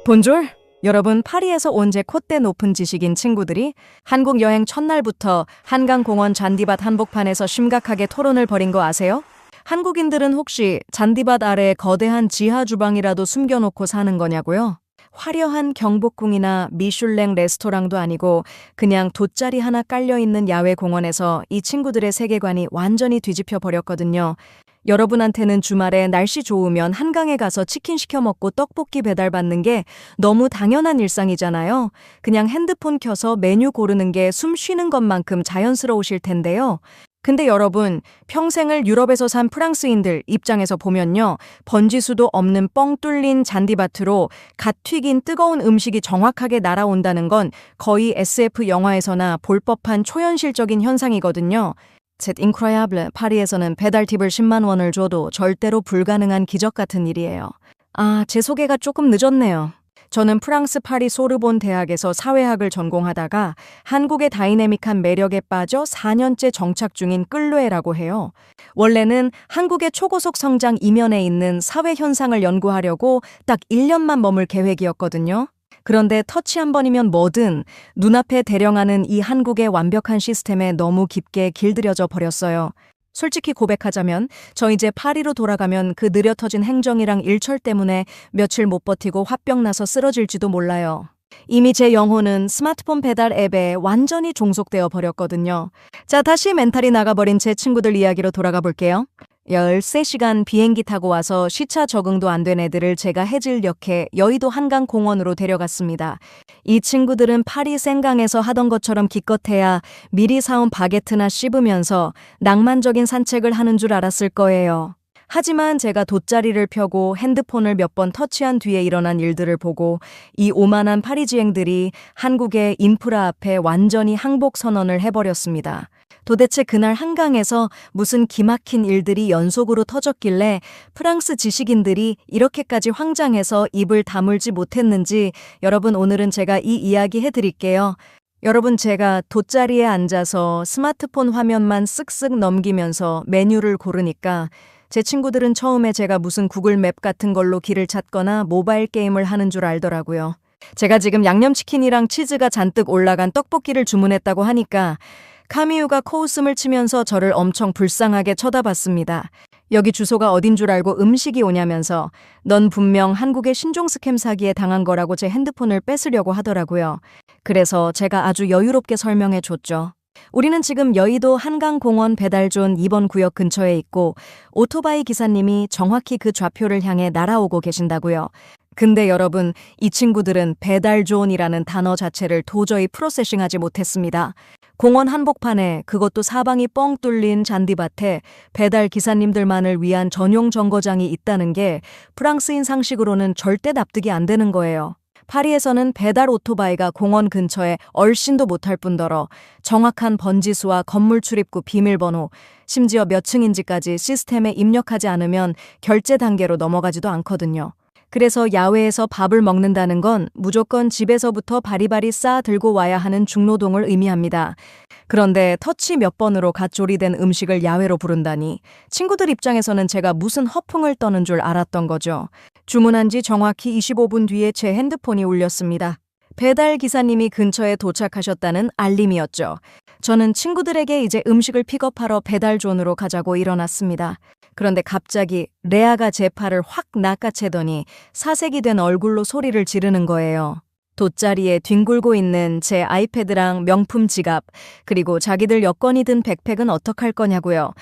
본졸! 여러분, 파리에서 온 제 콧대 높은 지식인 친구들이 한국 여행 첫날부터 한강공원 잔디밭 한복판에서 심각하게 토론을 벌인 거 아세요? 한국인들은 혹시 잔디밭 아래에 거대한 지하 주방이라도 숨겨놓고 사는 거냐고요? 화려한 경복궁이나 미슐랭 레스토랑도 아니고 그냥 돗자리 하나 깔려있는 야외 공원에서 이 친구들의 세계관이 완전히 뒤집혀 버렸거든요. 여러분한테는 주말에 날씨 좋으면 한강에 가서 치킨 시켜 먹고 떡볶이 배달받는 게 너무 당연한 일상이잖아요. 그냥 핸드폰 켜서 메뉴 고르는 게 숨 쉬는 것만큼 자연스러우실 텐데요. 근데 여러분, 평생을 유럽에서 산 프랑스인들 입장에서 보면요. 번지수도 없는 뻥 뚫린 잔디밭으로 갓 튀긴 뜨거운 음식이 정확하게 날아온다는 건 거의 SF 영화에서나 볼 법한 초현실적인 현상이거든요. C'est incroyable. 파리에서는 배달 팁을 10만 원을 줘도 절대로 불가능한 기적 같은 일이에요. 제 소개가 조금 늦었네요. 저는 프랑스 파리 소르본 대학에서 사회학을 전공하다가 한국의 다이내믹한 매력에 빠져 4년째 정착 중인 끌루에라고 해요. 원래는 한국의 초고속 성장 이면에 있는 사회 현상을 연구하려고 딱 1년만 머물 계획이었거든요. 그런데 터치 한 번이면 뭐든 눈앞에 대령하는 이 한국의 완벽한 시스템에 너무 깊게 길들여져 버렸어요. 솔직히 고백하자면 저 이제 파리로 돌아가면 그 느려 터진 행정이랑 일철 때문에 며칠 못 버티고 화병 나서 쓰러질지도 몰라요. 이미 제 영혼은 스마트폰 배달 앱에 완전히 종속되어 버렸거든요. 자, 다시 멘탈이 나가버린 제 친구들 이야기로 돌아가 볼게요. 13시간 비행기 타고 와서 시차 적응도 안 된 애들을 제가 해질녘에 여의도 한강공원으로 데려갔습니다. 이 친구들은 파리 생강에서 하던 것처럼 기껏해야 미리 사온 바게트나 씹으면서 낭만적인 산책을 하는 줄 알았을 거예요. 하지만 제가 돗자리를 펴고 핸드폰을 몇 번 터치한 뒤에 일어난 일들을 보고 이 오만한 파리지앵들이 한국의 인프라 앞에 완전히 항복 선언을 해버렸습니다. 도대체 그날 한강에서 무슨 기막힌 일들이 연속으로 터졌길래 프랑스 지식인들이 이렇게까지 황장해서 입을 다물지 못했는지 여러분, 오늘은 제가 이 이야기 해드릴게요. 여러분, 제가 돗자리에 앉아서 스마트폰 화면만 쓱쓱 넘기면서 메뉴를 고르니까 제 친구들은 처음에 제가 무슨 구글 맵 같은 걸로 길을 찾거나 모바일 게임을 하는 줄 알더라고요. 제가 지금 양념치킨이랑 치즈가 잔뜩 올라간 떡볶이를 주문했다고 하니까 카미유가 코웃음을 치면서 저를 엄청 불쌍하게 쳐다봤습니다. 여기 주소가 어딘 줄 알고 음식이 오냐면서 넌 분명 한국의 신종 스캠 사기에 당한 거라고 제 핸드폰을 뺏으려고 하더라고요. 그래서 제가 아주 여유롭게 설명해 줬죠. 우리는 지금 여의도 한강공원 배달존 2번 구역 근처에 있고 오토바이 기사님이 정확히 그 좌표를 향해 날아오고 계신다고요. 근데 여러분, 이 친구들은 배달존이라는 단어 자체를 도저히 프로세싱하지 못했습니다. 공원 한복판에, 그것도 사방이 뻥 뚫린 잔디밭에 배달 기사님들만을 위한 전용 정거장이 있다는 게 프랑스인 상식으로는 절대 납득이 안 되는 거예요. 파리에서는 배달 오토바이가 공원 근처에 얼씬도 못할 뿐더러 정확한 번지수와 건물 출입구 비밀번호, 심지어 몇 층인지까지 시스템에 입력하지 않으면 결제 단계로 넘어가지도 않거든요. 그래서 야외에서 밥을 먹는다는 건 무조건 집에서부터 바리바리 싸 들고 와야 하는 중노동을 의미합니다. 그런데 터치 몇 번으로 갓 조리된 음식을 야외로 부른다니 친구들 입장에서는 제가 무슨 허풍을 떠는 줄 알았던 거죠. 주문한 지 정확히 25분 뒤에 제 핸드폰이 울렸습니다. 배달 기사님이 근처에 도착하셨다는 알림이었죠. 저는 친구들에게 이제 음식을 픽업하러 배달존으로 가자고 일어났습니다. 그런데 갑자기 레아가 제 팔을 확 낚아채더니 사색이 된 얼굴로 소리를 지르는 거예요. 돗자리에 뒹굴고 있는 제 아이패드랑 명품 지갑, 그리고 자기들 여권이 든 백팩은 어떡할 거냐고요.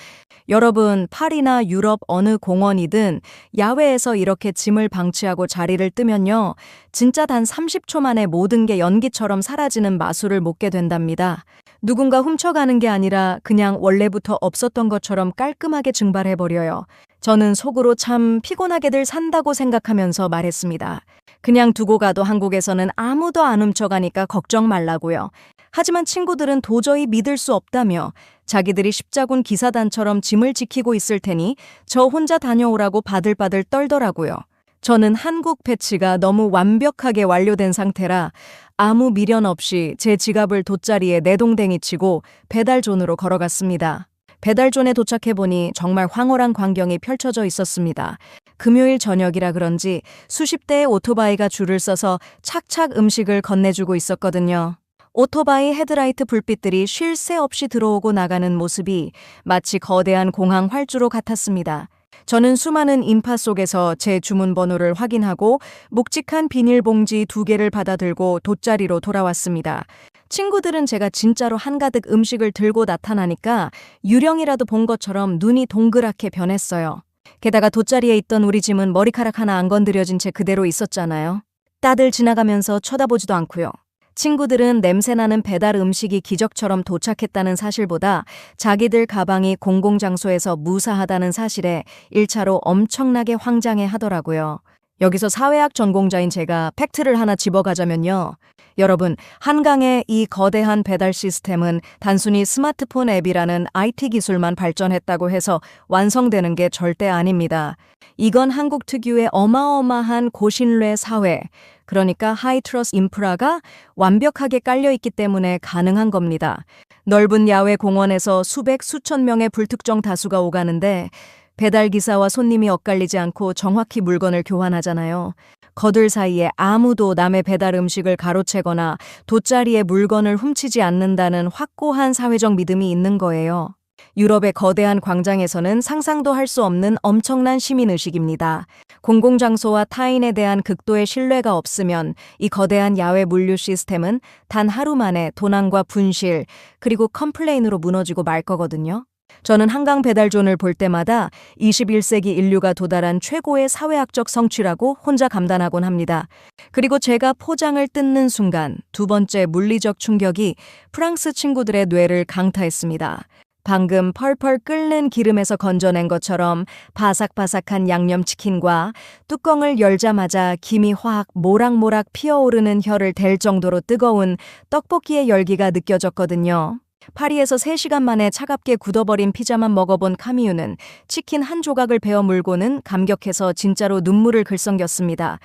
여러분, 파리나 유럽 어느 공원이든 야외에서 이렇게 짐을 방치하고 자리를 뜨면요, 진짜 단 30초 만에 모든 게 연기처럼 사라지는 마술을 못게 된답니다. 누군가 훔쳐가는 게 아니라 그냥 원래부터 없었던 것처럼 깔끔하게 증발해버려요. 저는 속으로 참 피곤하게들 산다고 생각하면서 말했습니다. 그냥 두고 가도 한국에서는 아무도 안 훔쳐가니까 걱정 말라고요. 하지만 친구들은 도저히 믿을 수 없다며 자기들이 십자군 기사단처럼 짐을 지키고 있을 테니 저 혼자 다녀오라고 바들바들 떨더라고요. 저는 한국 패치가 너무 완벽하게 완료된 상태라 아무 미련 없이 제 지갑을 돗자리에 내동댕이 치고 배달존으로 걸어갔습니다. 배달존에 도착해보니 정말 황홀한 광경이 펼쳐져 있었습니다. 금요일 저녁이라 그런지 수십 대의 오토바이가 줄을 서서 착착 음식을 건네주고 있었거든요. 오토바이 헤드라이트 불빛들이 쉴 새 없이 들어오고 나가는 모습이 마치 거대한 공항 활주로 같았습니다. 저는 수많은 인파 속에서 제 주문번호를 확인하고 묵직한 비닐봉지 2개를 받아들고 돗자리로 돌아왔습니다. 친구들은 제가 진짜로 한가득 음식을 들고 나타나니까 유령이라도 본 것처럼 눈이 동그랗게 변했어요. 게다가 돗자리에 있던 우리 짐은 머리카락 하나 안 건드려진 채 그대로 있었잖아요. 다들 지나가면서 쳐다보지도 않고요. 친구들은 냄새나는 배달 음식이 기적처럼 도착했다는 사실보다 자기들 가방이 공공장소에서 무사하다는 사실에 1차로 엄청나게 황장해 하더라고요. 여기서 사회학 전공자인 제가 팩트를 하나 집어가자면요. 여러분, 한강의 이 거대한 배달 시스템은 단순히 스마트폰 앱이라는 IT 기술만 발전했다고 해서 완성되는 게 절대 아닙니다. 이건 한국 특유의 어마어마한 고신뢰 사회, 그러니까 하이트러스트 인프라가 완벽하게 깔려있기 때문에 가능한 겁니다. 넓은 야외 공원에서 수백 수천 명의 불특정 다수가 오가는데 배달기사와 손님이 엇갈리지 않고 정확히 물건을 교환하잖아요. 거들 사이에 아무도 남의 배달 음식을 가로채거나 돗자리에 물건을 훔치지 않는다는 확고한 사회적 믿음이 있는 거예요. 유럽의 거대한 광장에서는 상상도 할 수 없는 엄청난 시민의식입니다. 공공장소와 타인에 대한 극도의 신뢰가 없으면 이 거대한 야외 물류 시스템은 단 하루 만에 도난과 분실, 그리고 컴플레인으로 무너지고 말 거거든요. 저는 한강 배달존을 볼 때마다 21세기 인류가 도달한 최고의 사회학적 성취라고 혼자 감탄하곤 합니다. 그리고 제가 포장을 뜯는 순간 두 번째 물리적 충격이 프랑스 친구들의 뇌를 강타했습니다. 방금 펄펄 끓는 기름에서 건져낸 것처럼 바삭바삭한 양념치킨과 뚜껑을 열자마자 김이 확 모락모락 피어오르는 혀를 댈 정도로 뜨거운 떡볶이의 열기가 느껴졌거든요. 파리에서 3시간 만에 차갑게 굳어버린 피자만 먹어본 카미유는 치킨 한 조각을 베어 물고는 감격해서 진짜로 눈물을 글썽겼습니다.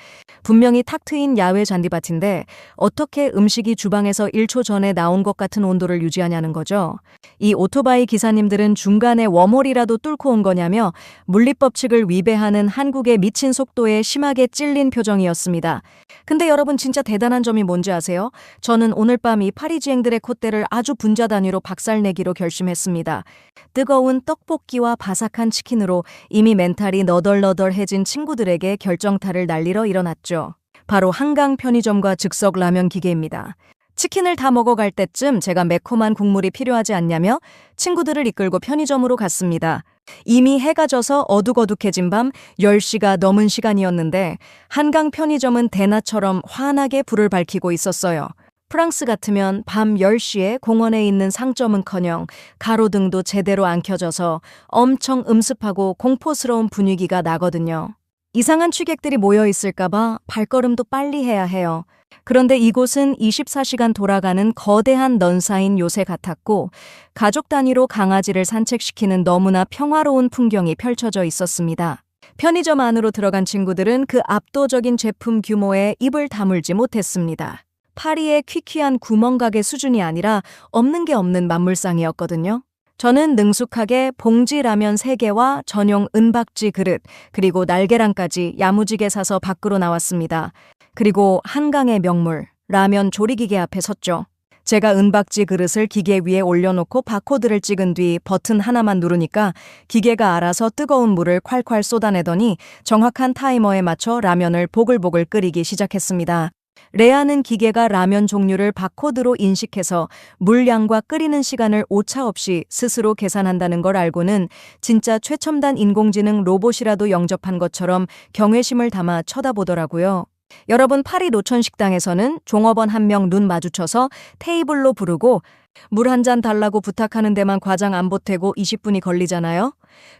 분명히 탁 트인 야외 잔디밭인데 어떻게 음식이 주방에서 1초 전에 나온 것 같은 온도를 유지하냐는 거죠. 이 오토바이 기사님들은 중간에 웜홀이라도 뚫고 온 거냐며 물리법칙을 위배하는 한국의 미친 속도에 심하게 찔린 표정이었습니다. 근데 여러분 진짜 대단한 점이 뭔지 아세요? 저는 오늘 밤 이 파리지앵들의 콧대를 아주 분자 단위로 박살내기로 결심했습니다. 뜨거운 떡볶이와 바삭한 치킨으로 이미 멘탈이 너덜너덜해진 친구들에게 결정타를 날리러 일어났죠. 바로 한강 편의점과 즉석 라면 기계입니다. 치킨을 다 먹어갈 때쯤 제가 매콤한 국물이 필요하지 않냐며 친구들을 이끌고 편의점으로 갔습니다. 이미 해가 져서 어둑어둑해진 밤 10시가 넘은 시간이었는데 한강 편의점은 대낮처럼 환하게 불을 밝히고 있었어요. 프랑스 같으면 밤 10시에 공원에 있는 상점은커녕 가로등도 제대로 안 켜져서 엄청 음습하고 공포스러운 분위기가 나거든요. 이상한 취객들이 모여 있을까봐 발걸음도 빨리 해야 해요. 그런데 이곳은 24시간 돌아가는 거대한 넌사인 요새 같았고 가족 단위로 강아지를 산책시키는 너무나 평화로운 풍경이 펼쳐져 있었습니다. 편의점 안으로 들어간 친구들은 그 압도적인 제품 규모에 입을 다물지 못했습니다. 파리의 퀴퀴한 구멍가게 수준이 아니라 없는 게 없는 만물상이었거든요. 저는 능숙하게 봉지 라면 3개와 전용 은박지 그릇, 그리고 날계란까지 야무지게 사서 밖으로 나왔습니다. 그리고 한강의 명물, 라면 조리기계 앞에 섰죠. 제가 은박지 그릇을 기계 위에 올려놓고 바코드를 찍은 뒤 버튼 하나만 누르니까 기계가 알아서 뜨거운 물을 콸콸 쏟아내더니 정확한 타이머에 맞춰 라면을 보글보글 끓이기 시작했습니다. 레아는 기계가 라면 종류를 바코드로 인식해서 물량과 끓이는 시간을 오차 없이 스스로 계산한다는 걸 알고는 진짜 최첨단 인공지능 로봇이라도 영접한 것처럼 경외심을 담아 쳐다보더라고요. 여러분, 파리 노천식당에서는 종업원 한 명 눈 마주쳐서 테이블로 부르고 물 한 잔 달라고 부탁하는 데만 과장 안 보태고 20분이 걸리잖아요.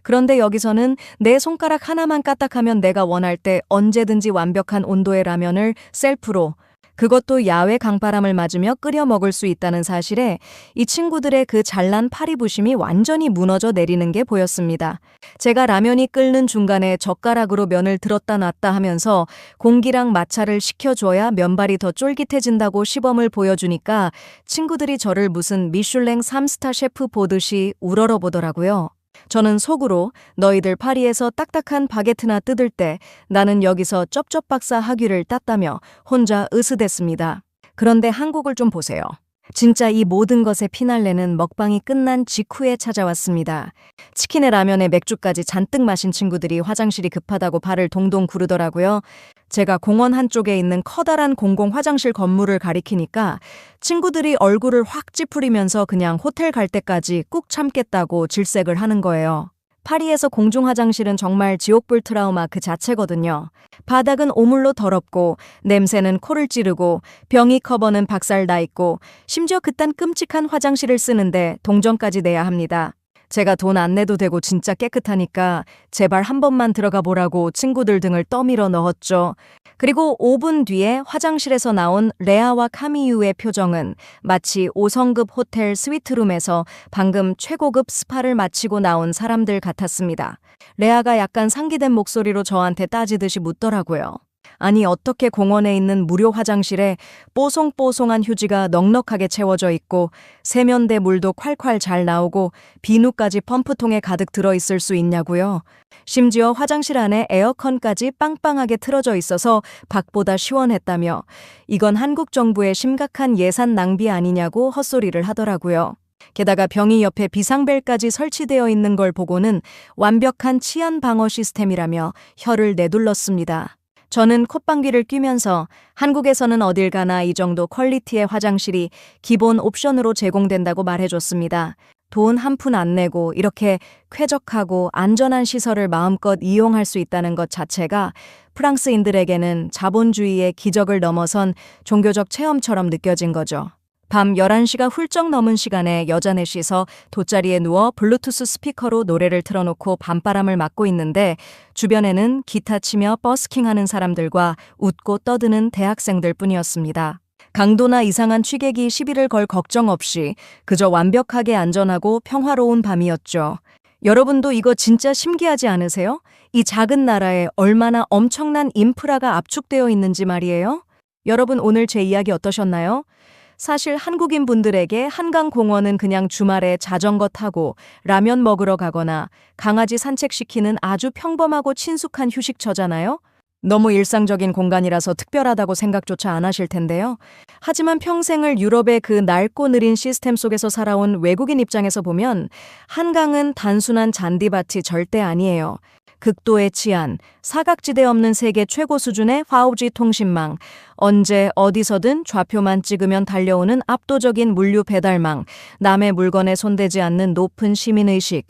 그런데 여기서는 내 손가락 하나만 까딱하면 내가 원할 때 언제든지 완벽한 온도의 라면을 셀프로, 그것도 야외 강바람을 맞으며 끓여 먹을 수 있다는 사실에 이 친구들의 그 잘난 파리부심이 완전히 무너져 내리는 게 보였습니다. 제가 라면이 끓는 중간에 젓가락으로 면을 들었다 놨다 하면서 공기랑 마찰을 시켜줘야 면발이 더 쫄깃해진다고 시범을 보여주니까 친구들이 저를 무슨 미슐랭 3스타 셰프 보듯이 우러러보더라고요. 저는 속으로 너희들 파리에서 딱딱한 바게트나 뜯을 때 나는 여기서 쩝쩝박사 학위를 땄다며 혼자 으스댔습니다. 그런데 한국을 좀 보세요. 진짜 이 모든 것의 피날레는 먹방이 끝난 직후에 찾아왔습니다. 치킨에 라면에 맥주까지 잔뜩 마신 친구들이 화장실이 급하다고 발을 동동 구르더라고요. 제가 공원 한쪽에 있는 커다란 공공 화장실 건물을 가리키니까 친구들이 얼굴을 확 찌푸리면서 그냥 호텔 갈 때까지 꾹 참겠다고 질색을 하는 거예요. 파리에서 공중 화장실은 정말 지옥불 트라우마 그 자체거든요. 바닥은 오물로 더럽고 냄새는 코를 찌르고 병이 커버는 박살 나 있고 심지어 그딴 끔찍한 화장실을 쓰는데 동전까지 내야 합니다. 제가 돈 안 내도 되고 진짜 깨끗하니까 제발 한 번만 들어가 보라고 친구들 등을 떠밀어 넣었죠. 그리고 5분 뒤에 화장실에서 나온 레아와 카미유의 표정은 마치 5성급 호텔 스위트룸에서 방금 최고급 스파를 마치고 나온 사람들 같았습니다. 레아가 약간 상기된 목소리로 저한테 따지듯이 묻더라고요. 아니 어떻게 공원에 있는 무료 화장실에 뽀송뽀송한 휴지가 넉넉하게 채워져 있고 세면대 물도 콸콸 잘 나오고 비누까지 펌프통에 가득 들어있을 수 있냐고요. 심지어 화장실 안에 에어컨까지 빵빵하게 틀어져 있어서 밖보다 시원했다며 이건 한국 정부의 심각한 예산 낭비 아니냐고 헛소리를 하더라고요. 게다가 병이 옆에 비상벨까지 설치되어 있는 걸 보고는 완벽한 치안 방어 시스템이라며 혀를 내둘렀습니다. 저는 콧방귀를 뀌면서 한국에서는 어딜 가나 이 정도 퀄리티의 화장실이 기본 옵션으로 제공된다고 말해줬습니다. 돈 한 푼 안 내고 이렇게 쾌적하고 안전한 시설을 마음껏 이용할 수 있다는 것 자체가 프랑스인들에게는 자본주의의 기적을 넘어선 종교적 체험처럼 느껴진 거죠. 밤 11시가 훌쩍 넘은 시간에 여자 넷이서 돗자리에 누워 블루투스 스피커로 노래를 틀어놓고 밤바람을 맞고 있는데 주변에는 기타 치며 버스킹하는 사람들과 웃고 떠드는 대학생들 뿐이었습니다. 강도나 이상한 취객이 시비를 걸 걱정 없이 그저 완벽하게 안전하고 평화로운 밤이었죠. 여러분도 이거 진짜 신기하지 않으세요? 이 작은 나라에 얼마나 엄청난 인프라가 압축되어 있는지 말이에요. 여러분 오늘 제 이야기 어떠셨나요? 사실 한국인 분들에게 한강공원은 그냥 주말에 자전거 타고 라면 먹으러 가거나 강아지 산책시키는 아주 평범하고 친숙한 휴식처잖아요. 너무 일상적인 공간이라서 특별하다고 생각조차 안 하실 텐데요. 하지만 평생을 유럽의 그 낡고 느린 시스템 속에서 살아온 외국인 입장에서 보면 한강은 단순한 잔디밭이 절대 아니에요. 극도의 치안, 사각지대 없는 세계 최고 수준의 5G 통신망, 언제 어디서든 좌표만 찍으면 달려오는 압도적인 물류 배달망, 남의 물건에 손대지 않는 높은 시민의식,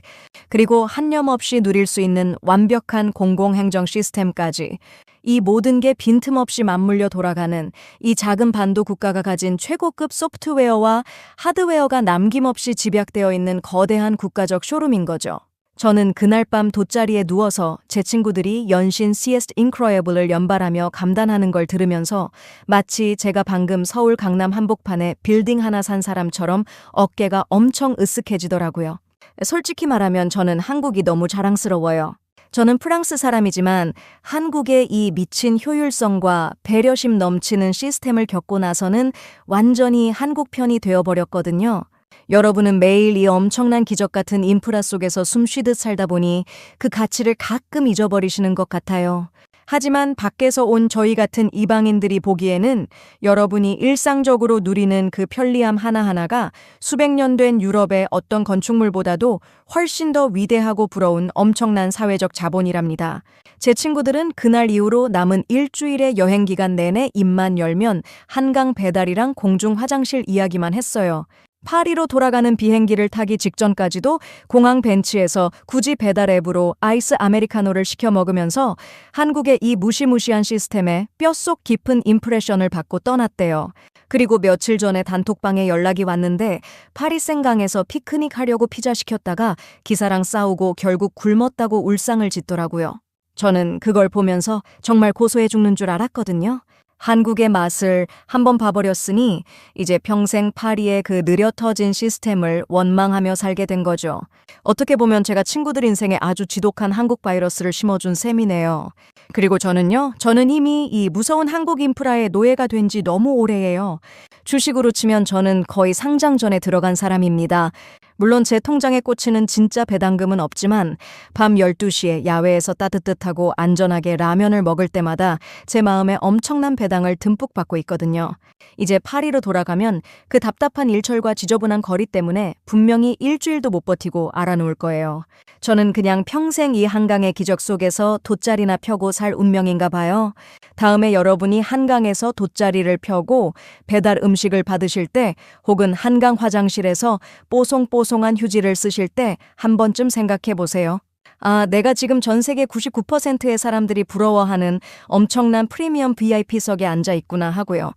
그리고 한념없이 누릴 수 있는 완벽한 공공행정 시스템까지 이 모든 게 빈틈없이 맞물려 돌아가는 이 작은 반도 국가가 가진 최고급 소프트웨어와 하드웨어가 남김없이 집약되어 있는 거대한 국가적 쇼룸인 거죠. 저는 그날 밤 돗자리에 누워서 제 친구들이 연신 시에스트 인크로에블을 연발하며 감단하는 걸 들으면서 마치 제가 방금 서울 강남 한복판에 빌딩 하나 산 사람처럼 어깨가 엄청 으쓱해지더라고요. 솔직히 말하면 저는 한국이 너무 자랑스러워요. 저는 프랑스 사람이지만 한국의 이 미친 효율성과 배려심 넘치는 시스템을 겪고 나서는 완전히 한국 편이 되어버렸거든요. 여러분은 매일 이 엄청난 기적 같은 인프라 속에서 숨 쉬듯 살다 보니 그 가치를 가끔 잊어버리시는 것 같아요. 하지만 밖에서 온 저희 같은 이방인들이 보기에는 여러분이 일상적으로 누리는 그 편리함 하나하나가 수백 년 된 유럽의 어떤 건축물보다도 훨씬 더 위대하고 부러운 엄청난 사회적 자본이랍니다. 제 친구들은 그날 이후로 남은 일주일의 여행 기간 내내 입만 열면 한강 배달이랑 공중 화장실 이야기만 했어요. 파리로 돌아가는 비행기를 타기 직전까지도 공항 벤치에서 굳이 배달 앱으로 아이스 아메리카노를 시켜 먹으면서 한국의 이 무시무시한 시스템에 뼛속 깊은 임프레션을 받고 떠났대요. 그리고 며칠 전에 단톡방에 연락이 왔는데 파리생강에서 피크닉 하려고 피자 시켰다가 기사랑 싸우고 결국 굶었다고 울상을 짓더라고요. 저는 그걸 보면서 정말 고소해 죽는 줄 알았거든요. 한국의 맛을 한번 봐버렸으니 이제 평생 파리의 그 느려 터진 시스템을 원망하며 살게 된 거죠. 어떻게 보면 제가 친구들 인생에 아주 지독한 한국 바이러스를 심어준 셈이네요. 그리고 저는 이미 이 무서운 한국 인프라의 노예가 된 지 너무 오래예요. 주식으로 치면 저는 거의 상장전에 들어간 사람입니다. 물론 제 통장에 꽂히는 진짜 배당금은 없지만 밤 12시에 야외에서 따뜻하고 안전하게 라면을 먹을 때마다 제 마음에 엄청난 배당을 듬뿍 받고 있거든요. 이제 파리로 돌아가면 그 답답한 일철과 지저분한 거리 때문에 분명히 일주일도 못 버티고 알아놓을 거예요. 저는 그냥 평생 이 한강의 기적 속에서 돗자리나 펴고 살 운명인가 봐요. 다음에 여러분이 한강에서 돗자리를 펴고 배달 음식을 받으실 때 혹은 한강 화장실에서 뽀송뽀송한 휴지를 쓰실 때 한 번쯤 생각해 보세요. 아, 내가 지금 전 세계 99%의 사람들이 부러워하는 엄청난 프리미엄 VIP석에 앉아 있구나 하고요.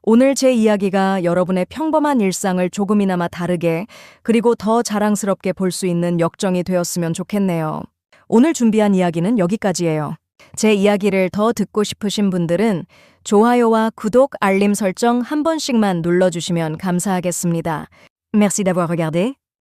오늘 제 이야기가 여러분의 평범한 일상을 조금이나마 다르게 그리고 더 자랑스럽게 볼 수 있는 역정이 되었으면 좋겠네요. 오늘 준비한 이야기는 여기까지예요. 제 이야기를 더 듣고 싶으신 분들은 좋아요와 구독, 알림 설정 한 번씩만 눌러주시면 감사하겠습니다. Merci d'avoir regardé.